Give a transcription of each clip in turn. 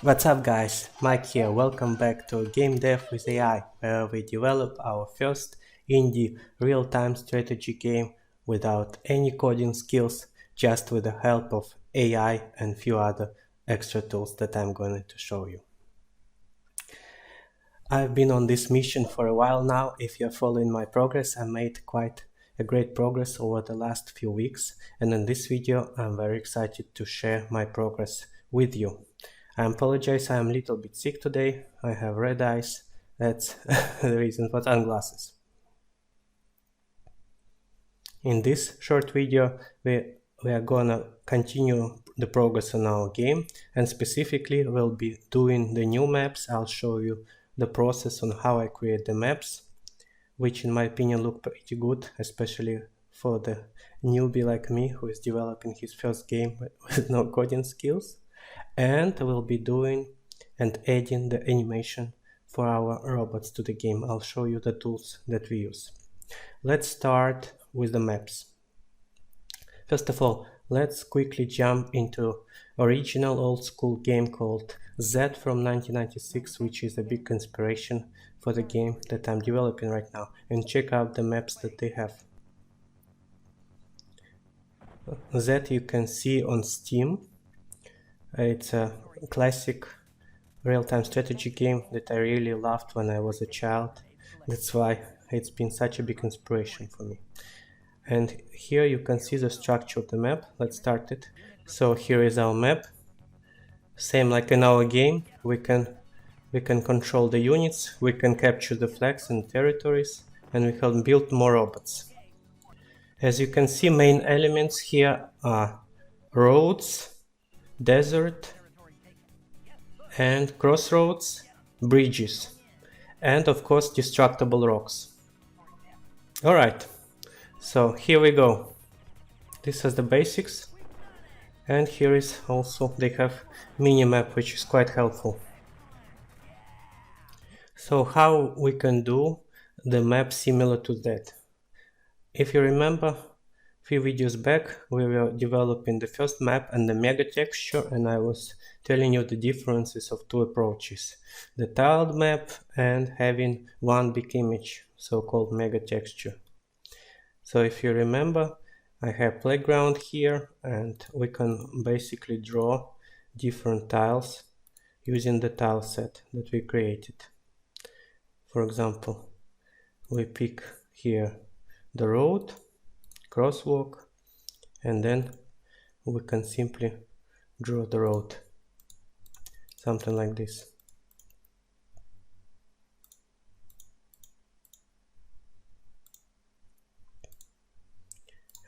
What's up guys, Mike here, welcome back to Game Dev with AI, where we develop our first indie real-time strategy game without any coding skills, just with the help of AI and few other extra tools that I'm going to show you. I've been on this mission for a while now. If you're following my progress, I made quite a great progress over the last few weeks, and in this video I'm very excited to share my progress with you. I apologize, I am a little bit sick today. I have red eyes. That's the reason for sunglasses. In this short video, we are gonna continue the progress on our game, and specifically we'll be doing the new maps. I'll show you the process on how I create the maps, which in my opinion look pretty good, especially for the newbie like me who is developing his first game with no coding skills. And we'll be doing and adding the animation for our robots to the game. I'll show you the tools that we use. Let's start with the maps. First of all, let's quickly jump into original old school game called Z from 1996, which is a big inspiration for the game that I'm developing right now, and check out the maps that they have. Z you can see on Steam. It's a classic real-time strategy game that I really loved when I was a child. That's why it's been such a big inspiration for me. And here you can see the structure of the map. Let's start it. So here is our map. Same like in our game, we can control the units, we can capture the flags and territories, and we can build more robots. As you can see, main elements here are roads, desert, and crossroads, bridges, and of course destructible rocks. Alright, so here we go. This is the basics, and here is also, they have mini-map, which is quite helpful. So how we can do the map similar to that? If you remember, few videos back we were developing the first map and the megatexture, and I was telling you the differences of two approaches, the tiled map and having one big image, so-called megatexture. So if you remember, I have playground here, and we can basically draw different tiles using the tile set that we created. For example, we pick here the road, crosswalk, and then we can simply draw the road, something like this.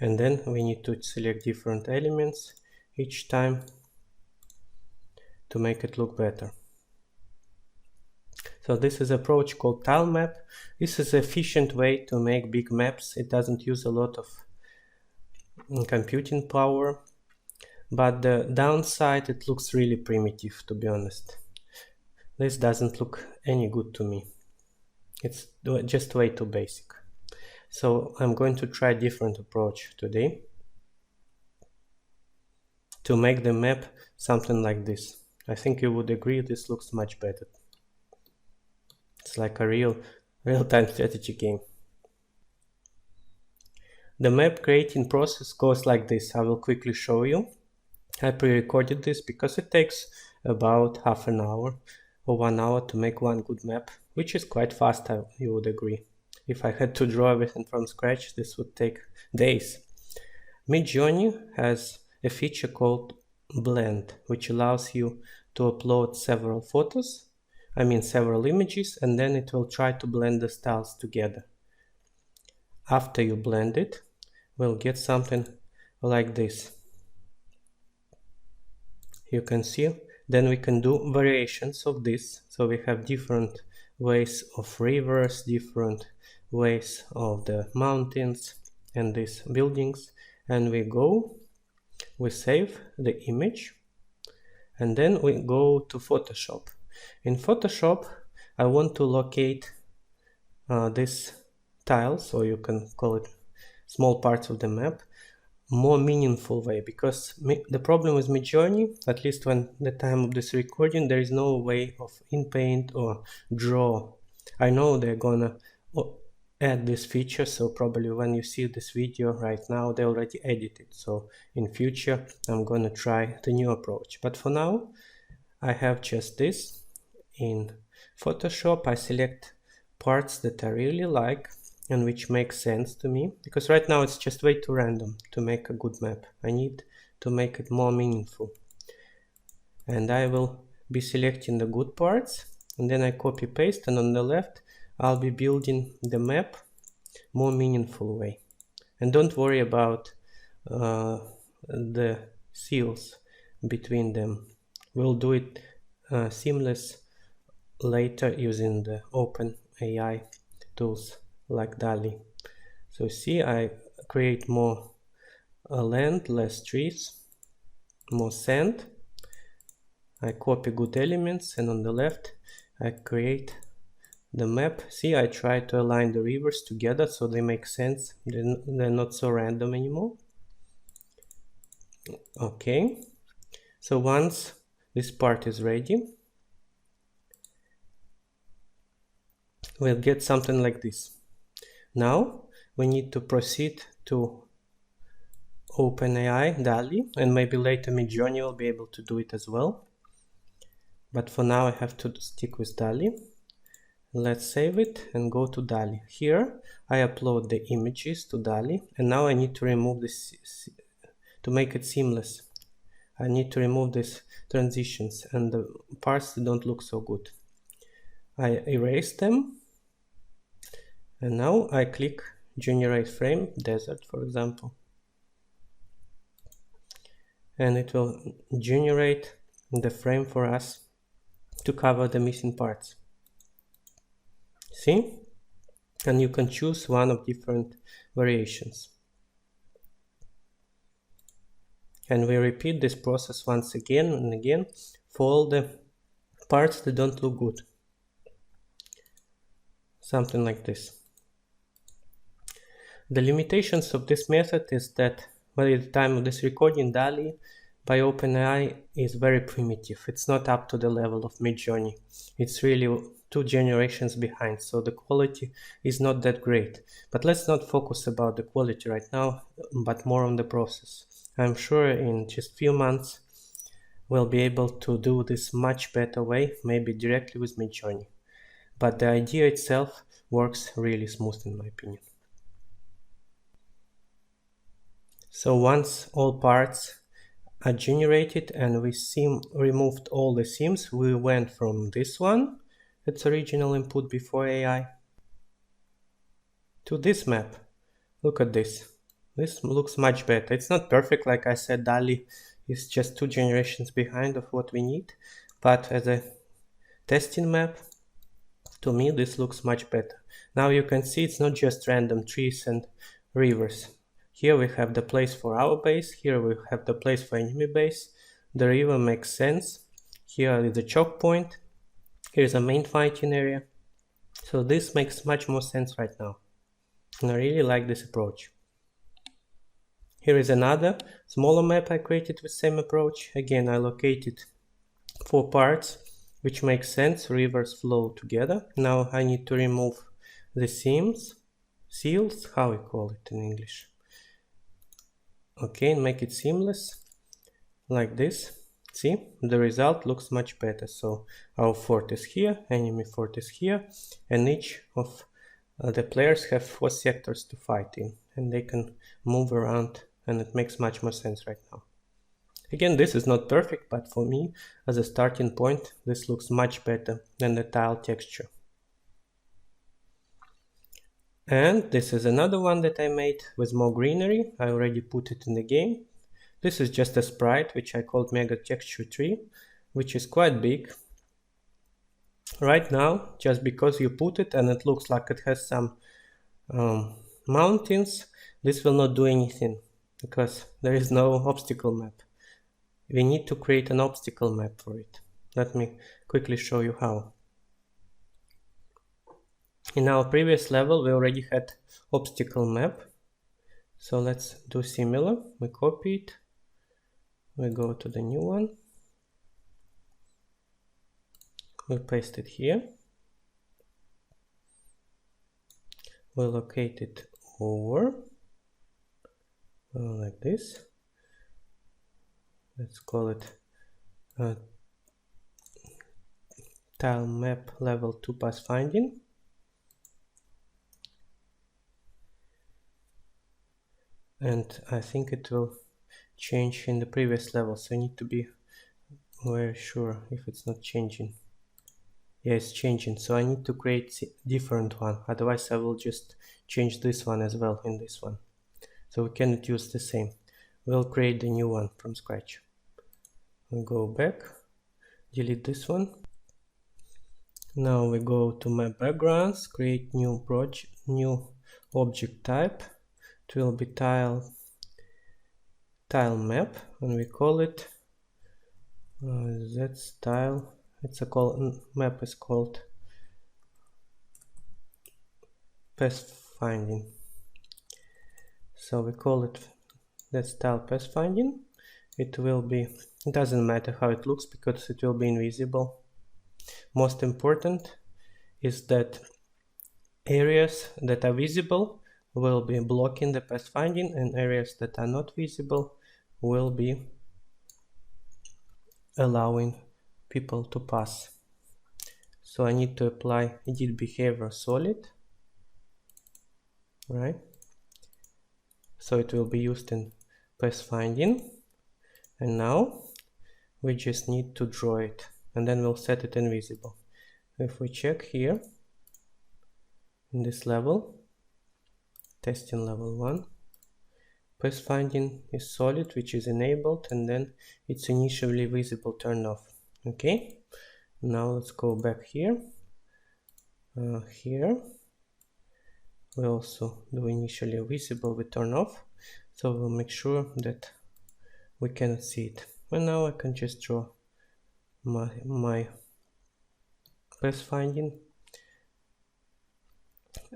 And then we need to select different elements each time to make it look better. So this is an approach called tile map. This is an efficient way to make big maps. It doesn't use a lot of computing power, but the downside, it looks really primitive, to be honest. This doesn't look any good to me. It's just way too basic. So I'm going to try a different approach today to make the map something like this. I think you would agree this looks much better. It's like a real-time strategy game. The map creating process goes like this. I will quickly show you. I pre-recorded this because it takes about half an hour or 1 hour to make one good map, which is quite fast, you would agree. If I had to draw everything from scratch, this would take days. Midjourney has a feature called Blend, which allows you to upload several several images, and then it will try to blend the styles together. After you blend it, we'll get something like this. You can see, then we can do variations of this. So we have different ways of rivers, different ways of the mountains and these buildings, and we save the image, and then we go to Photoshop. In Photoshop, I want to locate this tiles, or you can call it small parts of the map, more meaningful way, because the problem with Midjourney, at least when the time of this recording, there is no way of in-paint or draw. I know they're gonna add this feature, so probably when you see this video right now, they already edited. So in future, I'm gonna try the new approach. But for now, I have just this. In Photoshop, I select parts that I really like and which make sense to me, because right now it's just way too random to make a good map. I need to make it more meaningful. And I will be selecting the good parts, and then I copy paste, and on the left I'll be building the map more meaningful way. And don't worry about the seals between them. We'll do it seamless later using the OpenAI tools like Dall-e. So see, I create more land, less trees, more sand. I copy good elements, and on the left I create the map. See, I try to align the rivers together so they make sense. They're not so random anymore. Okay, so once this part is ready, we'll get something like this. Now we need to proceed to OpenAI Dall-e, and maybe later Midjourney will be able to do it as well. But for now I have to stick with Dall-e. Let's save it and go to Dall-e. Here I upload the images to Dall-e, and now I need to remove this to make it seamless. I need to remove these transitions and the parts that don't look so good. I erase them, and now I click generate frame, desert for example, and it will generate the frame for us to cover the missing parts. See? And you can choose one of different variations. And we repeat this process once again and again for all the parts that don't look good. Something like this. The limitations of this method is that by the time of this recording, Dall-e by OpenAI is very primitive. It's not up to the level of Midjourney. It's really 2 generations behind, so the quality is not that great. But let's not focus about the quality right now, but more on the process. I'm sure in just few months we'll be able to do this much better way, maybe directly with Midjourney. But the idea itself works really smooth in my opinion. So once all parts are generated and we removed all the seams, we went from this one, its original input before AI, to this map. Look at this. This looks much better. It's not perfect, like I said, Dall-e is just 2 generations behind of what we need, but as a testing map, to me this looks much better. Now you can see it's not just random trees and rivers. Here we have the place for our base, here we have the place for enemy base. The river makes sense. Here is the choke point. Here's a main fighting area. So this makes much more sense right now. And I really like this approach. Here is another smaller map I created with same approach. Again, I located 4 parts, which makes sense. Rivers flow together. Now I need to remove the seals, how we call it in English. Okay, and make it seamless, like this. See, the result looks much better. So our fort is here, enemy fort is here, and each of the players have 4 sectors to fight in, and they can move around, and it makes much more sense right now. Again, this is not perfect, but for me, as a starting point, this looks much better than the tile texture. And this is another one that I made with more greenery. I already put it in the game. This is just a sprite, which I called megatexture tree, which is quite big. Right now, just because you put it and it looks like it has some mountains, this will not do anything because there is no obstacle map. We need to create an obstacle map for it. Let me quickly show you how. In our previous level, we already had obstacle map. So let's do similar. We copy it, we go to the new one, we paste it here, we locate it over like this. Let's call it tile map level 2 pathfinding. And I think it will change in the previous level, so I need to be very sure if it's not changing. Yeah, it's changing, so I need to create a different one, otherwise I will just change this one as well in this one. So we cannot use the same. We'll create the new one from scratch. We'll go back, delete this one. Now we go to map backgrounds, create new project, new object type. It will be tile map, and we call it that's tile. It's a map is called pathfinding. So we call it that's tile pathfinding. It will be, it doesn't matter how it looks because it will be invisible. Most important is that areas that are visible will be blocking the pathfinding, and areas that are not visible will be allowing people to pass. So I need to apply edit behavior solid, right? So it will be used in pathfinding, and now we just need to draw it, and then we'll set it invisible. If we check here in this level, testing level 1, pathfinding is solid, which is enabled, and then it's initially visible turned off. Okay, now let's go back here. Here we also do initially visible, we turn off, so we'll make sure that we cannot see it. And now I can just draw my pathfinding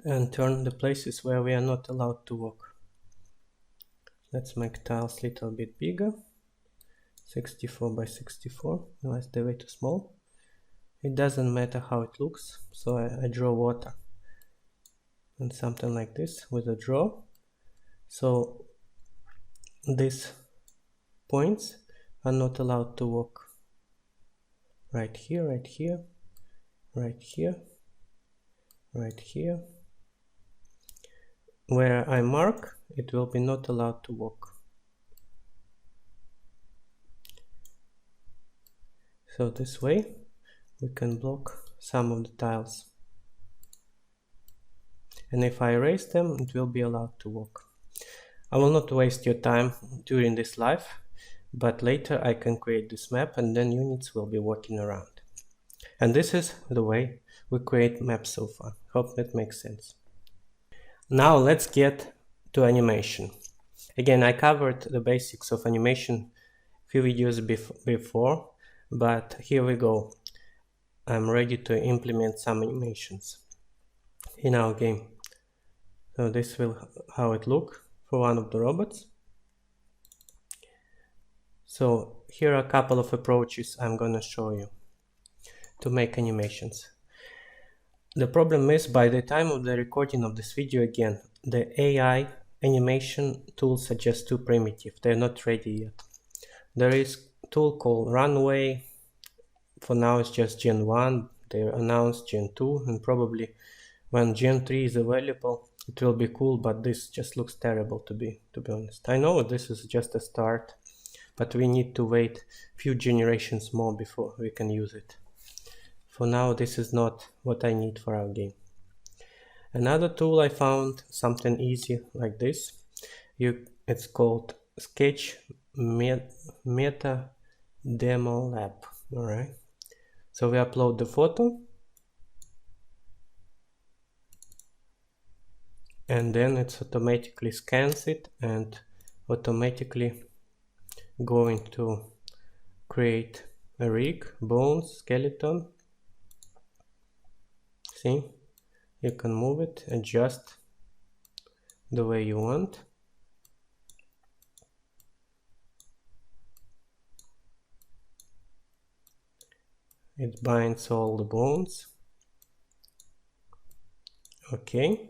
and turn the places where we are not allowed to walk. Let's make tiles a little bit bigger, 64 by 64, no, it's way too small. It doesn't matter how it looks, so I draw water and something like this with a draw. So these points are not allowed to walk. Right here, right here, right here, right here. Where I mark, it will be not allowed to walk. So this way we can block some of the tiles. And if I erase them, it will be allowed to walk. I will not waste your time during this live, but later I can create this map and then units will be walking around. And this is the way we create maps so far. Hope that makes sense. Now let's get to animation. Again, I covered the basics of animation a few videos before, but here we go. I'm ready to implement some animations in our game. So this will how it look for one of the robots. So here are a couple of approaches I'm gonna show you to make animations. The problem is, by the time of the recording of this video, again, the AI animation tools are just too primitive. They're not ready yet. There is a tool called Runway. For now it's just Gen 1. They announced Gen 2, and probably when Gen 3 is available it will be cool, but this just looks terrible to be honest. I know this is just a start, but we need to wait a few generations more before we can use it. For now this is not what I need for our game. Another tool I found, something easy like this. It's called Sketch Meta Demo Lab. Alright, so we upload the photo, and then it automatically scans it and automatically going to create a rig, bones, skeleton. See, you can move it, adjust the way you want. It binds all the bones. Okay,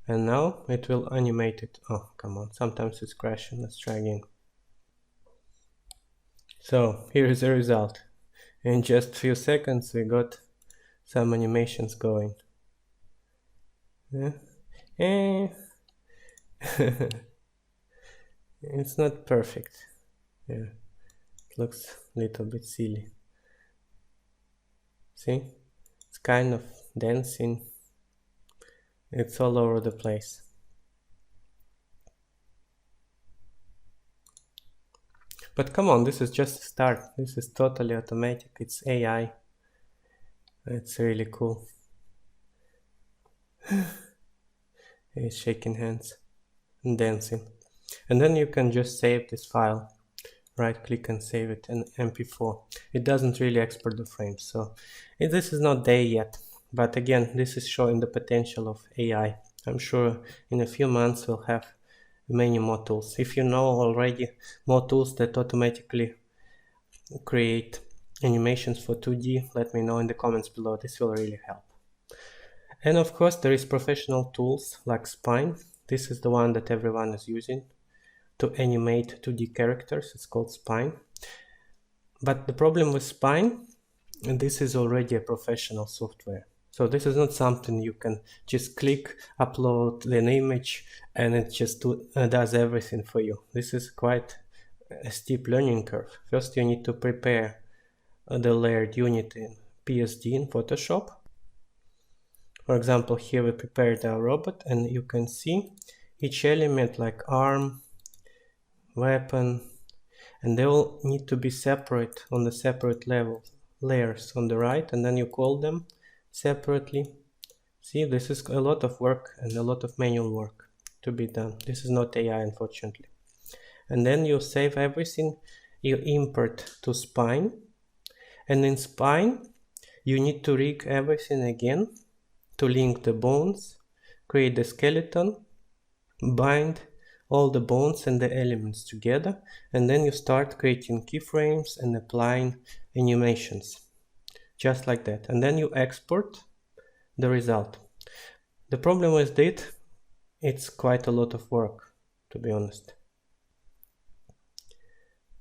and now it will animate it. Oh, come on, sometimes it's crashing. Let's try again. So here is the result. In just few seconds we got some animations going. Yeah. It's not perfect. Yeah, it looks a little bit silly. See, it's kind of dancing. It's all over the place. But come on, this is just a start. This is totally automatic. It's AI. It's really cool. He's shaking hands and dancing. And then you can just save this file. Right click and save it in MP4. It doesn't really export the frames, so this is not there yet. But again, this is showing the potential of AI. I'm sure in a few months we'll have many more tools. If you know already more tools that automatically create animations for 2D, let me know in the comments below. This will really help. And of course there is professional tools like Spine. This is the one that everyone is using to animate 2D characters. It's called Spine. But the problem with Spine, and this is already a professional software. So this is not something you can just click, upload an image, and it just does everything for you. This is quite a steep learning curve. First you need to prepare the layered unit in PSD in Photoshop. For example, here we prepared our robot, and you can see each element like arm, weapon, and they all need to be separate on the separate layers on the right, and then you call them separately. See, this is a lot of work and a lot of manual work to be done. This is not AI, unfortunately. And then you save everything, you import to Spine, and in Spine you need to rig everything again to link the bones, create the skeleton, bind all the bones and the elements together, and then you start creating keyframes and applying animations, just like that. And then you export the result. The problem with it, it's quite a lot of work, to be honest.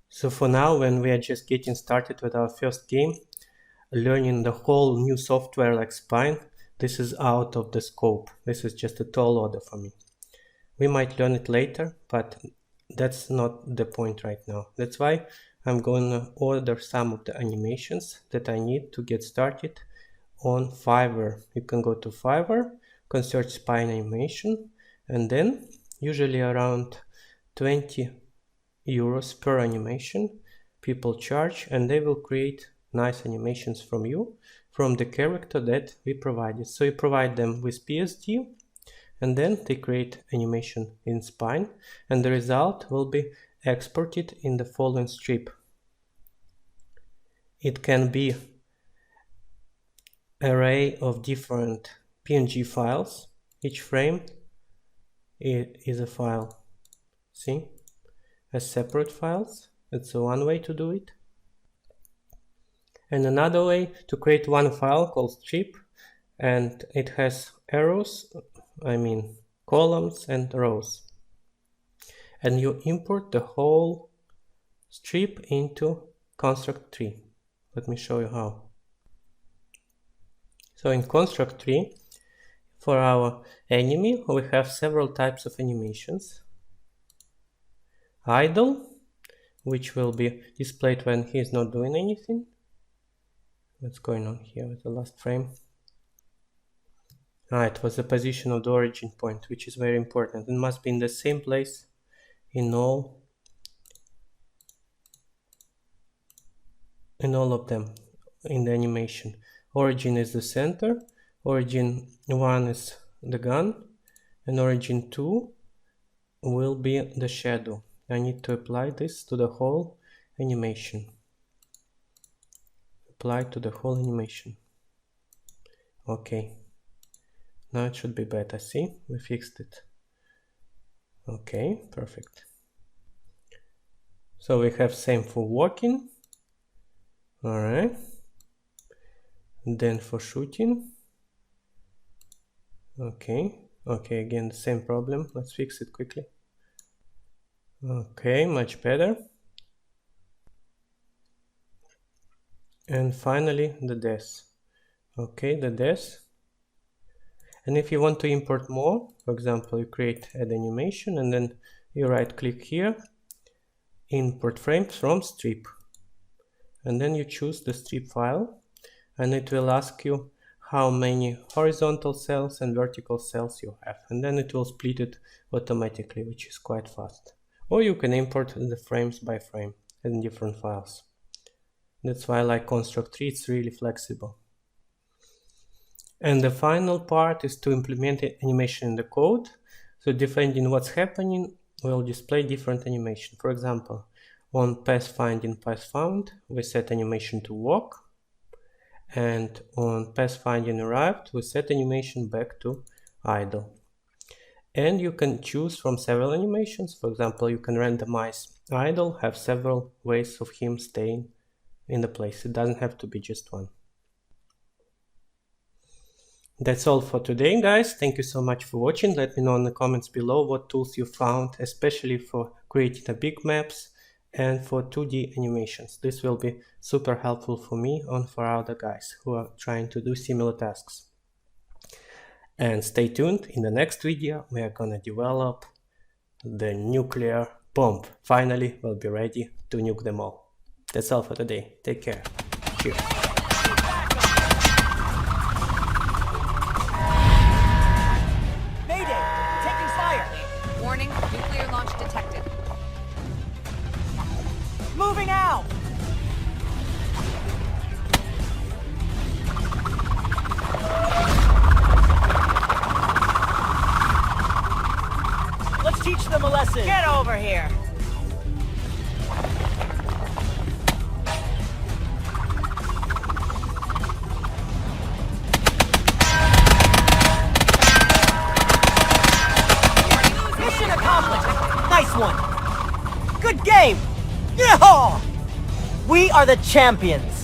So for now, when we are just getting started with our first game, learning the whole new software like Spine, this is out of the scope. This is just a tall order for me. We might learn it later, but that's not the point right now. That's why I'm going to order some of the animations that I need to get started on Fiverr. You can go to Fiverr, can search Spine animation, and then usually around 20 euros per animation people charge, and they will create nice animations from you, from the character that we provided. So you provide them with PSD, and then they create animation in Spine, and the result will be exported in the following strip. It can be an array of different PNG files. Each frame is a file, see, as separate files. It's one way to do it. And another way to create one file called strip, and it has arrows, columns and rows, and you import the whole strip into construct tree. Let me show you how. So in construct tree, for our enemy, we have several types of animations. Idle, which will be displayed when he is not doing anything. What's going on here with the last frame? It was the position of the origin point, which is very important. It must be in the same place in all of them in the animation. Origin is the center, origin 1 is the gun, and origin 2 will be the shadow. I need to apply this to the whole animation. Apply to the whole animation. Okay. Now it should be better. See, we fixed it. Okay, perfect. So we have same for walking. Alright. Then for shooting, okay, again the same problem. Let's fix it quickly. Okay, much better. And finally the death. Okay, the death. And if you want to import more, for example, you create add animation and then you right click here, import frames from strip, and then you choose the strip file, and it will ask you how many horizontal cells and vertical cells you have, and then it will split it automatically, which is quite fast. Or you can import the frames by frame in different files. That's why I like Construct 3, it's really flexible. And the final part is to implement animation in the code. So depending what's happening, we'll display different animation. For example, on path finding, path found, we set animation to walk. And on path finding arrived, we set animation back to idle. And you can choose from several animations. For example, you can randomize idle, have several ways of him staying in the place. It doesn't have to be just one. That's all for today, guys. Thank you so much for watching. Let me know in the comments below what tools you found, especially for creating the big maps and for 2D animations. This will be super helpful for me and for other guys who are trying to do similar tasks. And stay tuned. In the next video, we are gonna develop the nuclear bomb. Finally, we'll be ready to nuke them all. That's all for today. Take care. Cheers. Nuclear launch detected. Moving out! Let's teach them a lesson! Get over here! Nice one! Good game! Yeah! We are the champions!